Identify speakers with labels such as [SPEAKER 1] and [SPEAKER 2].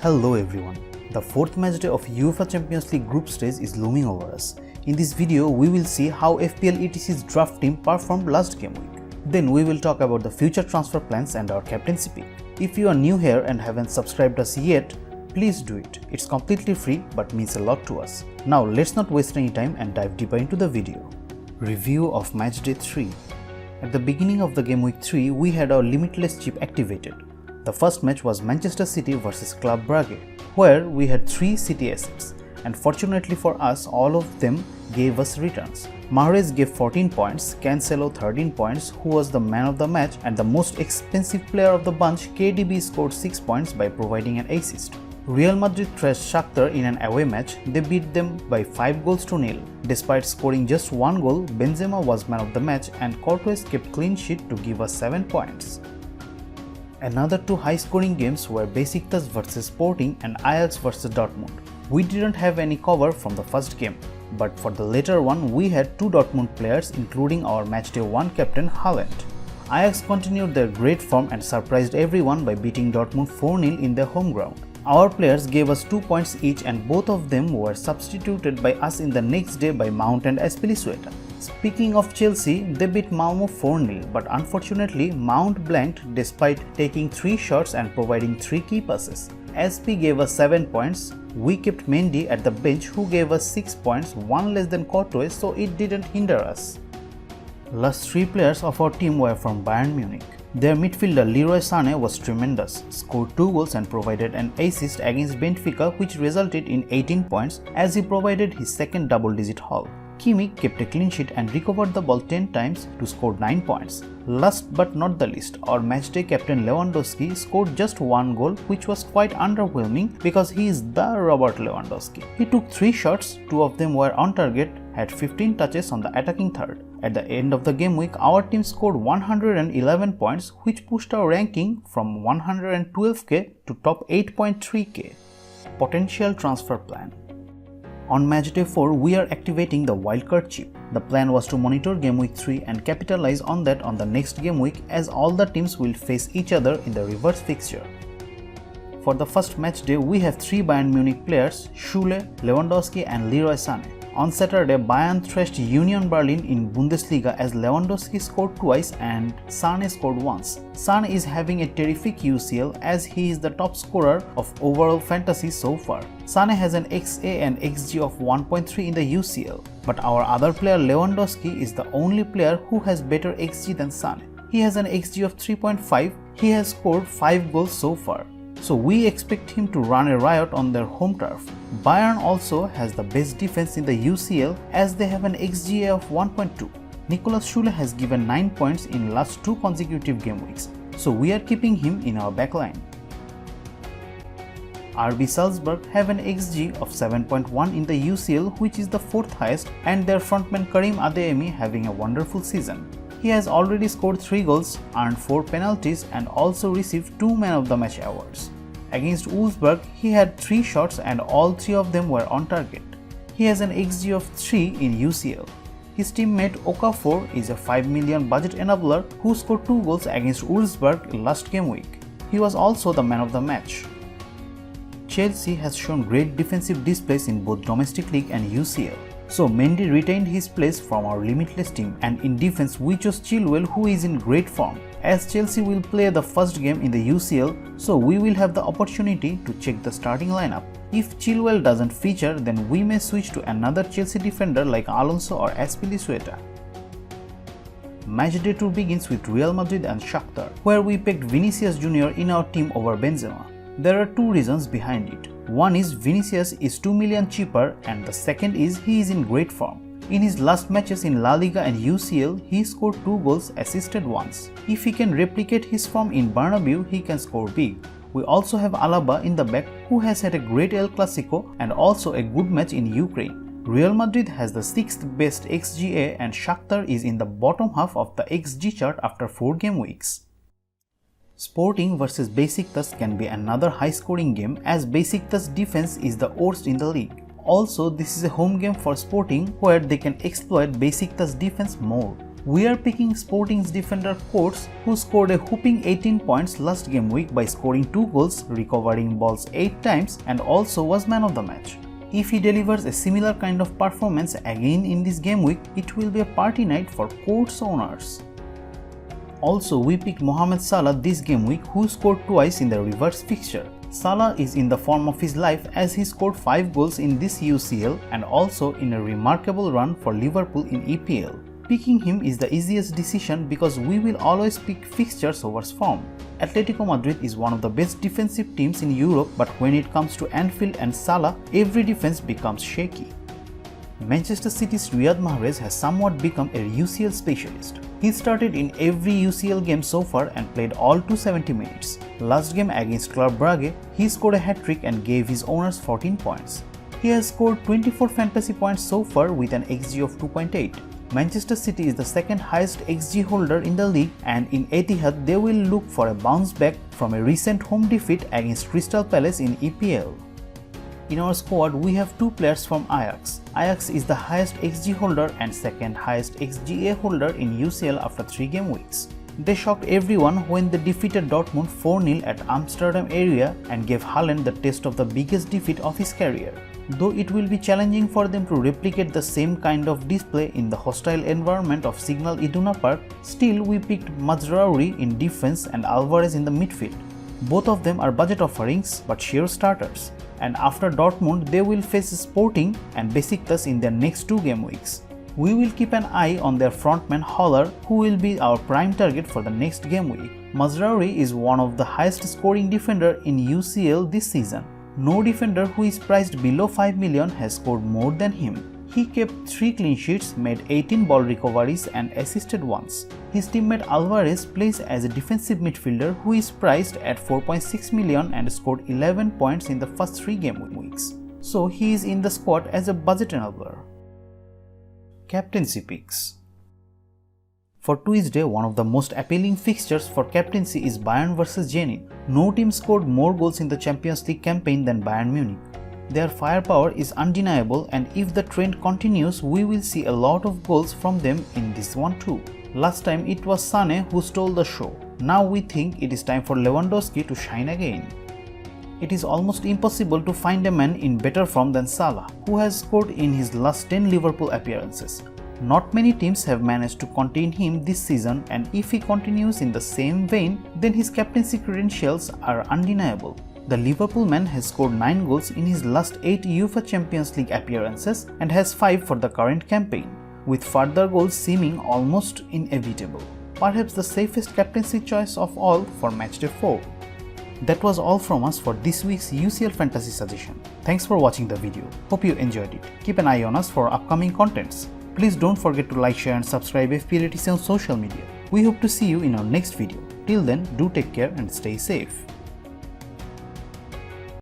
[SPEAKER 1] Hello everyone. The fourth matchday of UEFA Champions League group stage is looming over us. In this video, we will see how FPL ETC's draft team performed last game week. Then we will talk about the future transfer plans and our captaincy pick. If you are new here and haven't subscribed us yet, please do it. It's completely free but means a lot to us. Now let's not waste any time and dive deeper into the video. Review of matchday 3. At the beginning of the game week 3, we had our Limitless Chip activated. The first match was Manchester City vs Club Brugge, where we had 3 City assets, and fortunately for us, all of them gave us returns. Mahrez gave 14 points, Cancelo 13 points, who was the man of the match, and the most expensive player of the bunch, KDB, scored 6 points by providing an assist. Real Madrid thrashed Shakhtar in an away match. They beat them by 5 goals to nil. Despite scoring just 1 goal, Benzema was man of the match and Courtois kept clean sheet to give us 7 points. Another 2 high-scoring games were Besiktas vs Sporting and Ajax vs Dortmund. We didn't have any cover from the first game, but for the later one we had 2 Dortmund players including our matchday 1 captain Haaland. Ajax continued their great form and surprised everyone by beating Dortmund 4-0 in their home ground. Our players gave us 2 points each and both of them were substituted by us in the next day by Mount and Azpilicueta. Speaking of Chelsea, they beat Malmo 4-0, but unfortunately Mount blanked despite taking 3 shots and providing 3 key passes. SP gave us 7 points. We kept Mendy at the bench who gave us 6 points, 1 less than Courtois, so it didn't hinder us. Last 3 players of our team were from Bayern Munich. Their midfielder Leroy Sané was tremendous, scored 2 goals and provided an assist against Benfica which resulted in 18 points as he provided his second double-digit haul. Kimmich kept a clean sheet and recovered the ball 10 times to score 9 points. Last but not the least, our matchday captain Lewandowski scored just 1 goal which was quite underwhelming because he is the Robert Lewandowski. He took 3 shots, 2 of them were on target, had 15 touches on the attacking third. At the end of the game week, our team scored 111 points which pushed our ranking from 112k to top 8.3k. Potential transfer plan. On matchday 4, we are activating the WILDCRAD Chip. The plan was to monitor game week 3 and capitalize on that on the next game week as all the teams will face each other in the reverse fixture. For the first matchday, we have 3 Bayern Munich players, Salla, Lewandowski and Leroy Sané. On Saturday, Bayern thrashed Union Berlin in Bundesliga as Lewandowski scored twice and Sané scored once. Sané is having a terrific UCL as he is the top scorer of overall fantasy so far. Sané has an XA and XG of 1.3 in the UCL, but our other player Lewandowski is the only player who has better XG than Sané. He has an XG of 3.5, he has scored 5 goals so far. So we expect him to run a riot on their home turf. Bayern also has the best defense in the UCL as they have an XGA of 1.2. Nicolas Salla has given 9 points in last 2 consecutive game weeks, so we are keeping him in our backline. RB Salzburg have an XG of 7.1 in the UCL which is the 4th highest, and their frontman Karim Adeyemi having a wonderful season. He has already scored 3 goals, earned 4 penalties and also received 2 Man of the Match awards. Against Wolfsburg, he had 3 shots and all 3 of them were on target. He has an XG of 3 in UCL. His teammate Okafor is a 5 million budget enabler who scored 2 goals against Wolfsburg last game week. He was also the man of the match. Chelsea has shown great defensive displays in both domestic league and UCL. So Mendy retained his place from our Limitless team, and in defense we chose Chilwell who is in great form. As Chelsea will play the first game in the UCL, so we will have the opportunity to check the starting lineup. If Chilwell doesn't feature, then we may switch to another Chelsea defender like Alonso or Azpilicueta. Matchday 2 begins with Real Madrid and Shakhtar, where we picked Vinicius Jr. in our team over Benzema. There are 2 reasons behind it. One is Vinicius is 2 million cheaper and the second is he is in great form. In his last matches in La Liga and UCL, he scored 2 goals, assisted once. If he can replicate his form in Bernabeu, he can score big. We also have Alaba in the back who has had a great El Clasico and also a good match in Ukraine. Real Madrid has the 6th best XGA and Shakhtar is in the bottom half of the XG chart after 4 game weeks. Sporting vs Besiktas can be another high-scoring game as Besiktas' defense is the worst in the league. Also, this is a home game for Sporting where they can exploit Besiktas' defense more. We are picking Sporting's defender Coates, who scored a whopping 18 points last game week by scoring 2 goals, recovering balls 8 times, and also was man of the match. If he delivers a similar kind of performance again in this game week, it will be a party night for Coates owners. Also, we picked Mohamed Salla this game week, who scored twice in the reverse fixture. Salla is in the form of his life as he scored 5 goals in this UCL and also in a remarkable run for Liverpool in EPL. Picking him is the easiest decision because we will always pick fixtures over form. Atletico Madrid is one of the best defensive teams in Europe, but when it comes to Anfield and Salla, every defense becomes shaky. Manchester City's Riyad Mahrez has somewhat become a UCL specialist. He started in every UCL game so far and played all 270 minutes. Last game against Club Brugge, he scored a hat-trick and gave his owners 14 points. He has scored 24 fantasy points so far with an XG of 2.8. Manchester City is the second highest XG holder in the league, and in Etihad they will look for a bounce back from a recent home defeat against Crystal Palace in EPL. In our squad, we have 2 players from Ajax. Ajax is the highest XG holder and second highest XGA holder in UCL after 3 game weeks. They shocked everyone when they defeated Dortmund 4-0 at Amsterdam area and gave Haaland the taste of the biggest defeat of his career. Though it will be challenging for them to replicate the same kind of display in the hostile environment of Signal Iduna Park, still we picked Mazraoui in defense and Alvarez in the midfield. Both of them are budget offerings but sure starters, and after Dortmund they will face Sporting and Besiktas in their next 2 game weeks. We will keep an eye on their frontman Haller, who will be our prime target for the next game week. Mazraoui is one of the highest scoring defender in UCL this season. No defender who is priced below 5 million has scored more than him. He kept 3 clean sheets, made 18 ball recoveries and assisted once. His teammate Alvarez plays as a defensive midfielder who is priced at 4.6 million and scored 11 points in the first 3 game weeks. So he is in the squad as a budget enabler. Captaincy picks. For Tuesday, one of the most appealing fixtures for captaincy is Bayern vs Zenit. No team scored more goals in the Champions League campaign than Bayern Munich. Their firepower is undeniable, and if the trend continues, we will see a lot of goals from them in this one too. Last time it was Sané who stole the show. Now we think it is time for Lewandowski to shine again. It is almost impossible to find a man in better form than Salla, who has scored in his last 10 Liverpool appearances. Not many teams have managed to contain him this season, and if he continues in the same vein, then his captaincy credentials are undeniable. The Liverpool man has scored 9 goals in his last 8 UEFA Champions League appearances and has 5 for the current campaign, with further goals seeming almost inevitable. Perhaps the safest captaincy choice of all for Matchday 4. That was all from us for this week's UCL Fantasy Suggestion. Thanks for watching the video. Hope you enjoyed it. Keep an eye on us for upcoming contents. Please don't forget to like, share and subscribe FPL ETC on social media. We hope to see you in our next video. Till then, do take care and stay safe.